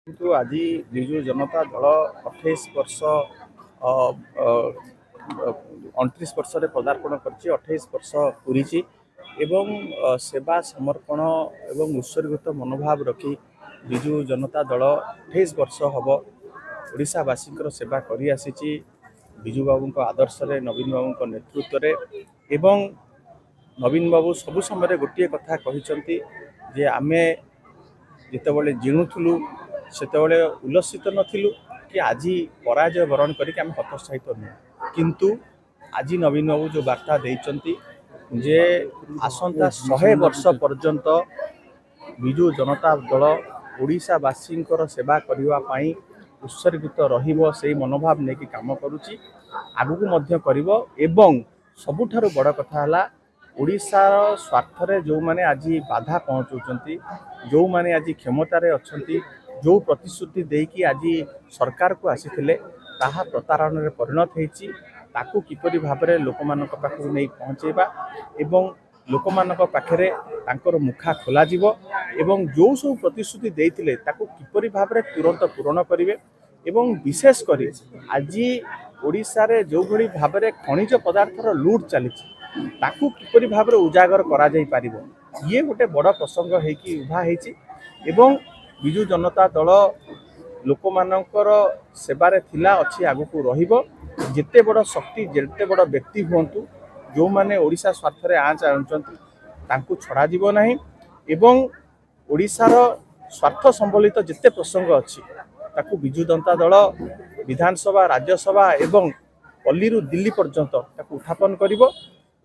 କିନ୍ତୁ ଆଜି ବିଜୁ ଜନତା ଦଳ 28 ବର୍ଷ 29 ବର୍ଷରେ ପଦାର୍ପଣ କରିଛି, 28 ବର୍ଷ ପୁରିଛି ଏବଂ ସେବା ସମର୍ପଣ ଏବଂ ଉତ୍ସର୍ଗିତ ମନୋଭାବ ରଖି ବିଜୁ ଜନତା ଦଳ 28 ବର୍ଷ ହେବ ଓଡ଼ିଶାବାସୀଙ୍କର ସେବା କରି ଆସିଛି। ବିଜୁ ବାବୁଙ୍କ ଆଦର୍ଶରେ, ନବୀନ ବାବୁଙ୍କ ନେତୃତ୍ୱରେ। ଏବଂ ନବୀନ ବାବୁ ସବୁ ସମୟରେ ଗୋଟିଏ କଥା କହିଛନ୍ତି ଯେ ଆମେ ଯେତେବେଳେ ଜିଣୁଥିଲୁ ସେତେବେଳେ ଉଲ୍ଲସିତ ନଥିଲୁ କି ଆଜି ପରାଜୟ ବରଣ କରିକି ଆମେ ହତୋତ୍ସାହିତ ନୁହେଁ, କିନ୍ତୁ ଆଜି ନବୀନ ବାବୁ ଯେଉଁ ବାର୍ତ୍ତା ଦେଇଛନ୍ତି ଯେ ଆସନ୍ତା 100 ବର୍ଷ ପର୍ଯ୍ୟନ୍ତ ବିଜୁ ଜନତା ଦଳ ଓଡ଼ିଶାବାସୀଙ୍କର ସେବା କରିବା ପାଇଁ ଉତ୍ସର୍ଗିତ ରହିବ, ସେହି ମନୋଭାବ ନେଇକି କାମ କରୁଛି, ଆଗକୁ ମଧ୍ୟ କରିବ। ଏବଂ ସବୁଠାରୁ ବଡ଼ କଥା ହେଲା ଓଡ଼ିଶାର ସ୍ୱାର୍ଥରେ ଯେଉଁମାନେ ଆଜି ବାଧା ପହଞ୍ଚାଉଛନ୍ତି, ଯେଉଁମାନେ ଆଜି କ୍ଷମତାରେ ଅଛନ୍ତି, ଯେଉଁ ପ୍ରତିଶ୍ରୁତି ଦେଇକି ଆଜି ସରକାରକୁ ଆସିଥିଲେ ତାହା ପ୍ରତାରଣରେ ପରିଣତ ହୋଇଛି। ତାକୁ କିପରି ଭାବରେ ଲୋକମାନଙ୍କ ପାଖକୁ ନେଇ ପହଞ୍ଚାଇବା ଏବଂ ଲୋକମାନଙ୍କ ପାଖରେ ତାଙ୍କର ମୁଖା ଖୋଲାଯିବ ଏବଂ ଯେଉଁ ସବୁ ପ୍ରତିଶ୍ରୁତି ଦେଇଥିଲେ ତାକୁ କିପରି ଭାବରେ ତୁରନ୍ତ ପୂରଣ କରିବେ ଏବଂ ବିଶେଷ କରି ଆଜି ଓଡ଼ିଶାରେ ଯେଉଁଭଳି ଭାବରେ ଖଣିଜ ପଦାର୍ଥର ଲୁଟ୍ ଚାଲିଛି ତାକୁ କିପରି ଭାବରେ ଉଜାଗର କରାଯାଇପାରିବ, ଇଏ ଗୋଟେ ବଡ଼ ପ୍ରସଙ୍ଗ ହେଇକି ଉଭା ହେଇଛି। ଏବଂ ବିଜୁ ଜନତା ଦଳ ଲୋକମାନଙ୍କର ସେବାରେ ଥିଲା, ଅଛି, ଆଗକୁ ରହିବ। ଯେତେ ବଡ଼ ଶକ୍ତି, ଯେତେ ବଡ଼ ବ୍ୟକ୍ତି ହୁଅନ୍ତୁ, ଯେଉଁମାନେ ଓଡ଼ିଶା ସ୍ୱାର୍ଥରେ ଆଞ୍ଚ ଆଣୁଛନ୍ତି ତାଙ୍କୁ ଛଡ଼ାଯିବ ନାହିଁ। ଏବଂ ଓଡ଼ିଶାର ସ୍ୱାର୍ଥ ସମ୍ବଳିତ ଯେତେ ପ୍ରସଙ୍ଗ ଅଛି ତାକୁ ବିଜୁ ଜନତା ଦଳ ବିଧାନସଭା, ରାଜ୍ୟସଭା ଏବଂ ପଲ୍ଲୀରୁ ଦିଲ୍ଲୀ ପର୍ଯ୍ୟନ୍ତ ତାକୁ ଉତ୍ଥାପନ କରିବ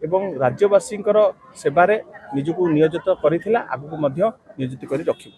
ଏବଂ ରାଜ୍ୟବାସୀଙ୍କର ସେବାରେ ନିଜକୁ ନିୟୋଜିତ କରିଥିଲା, ଆଗକୁ ମଧ୍ୟ ନିୟୋଜିତ କରି ରଖିବ।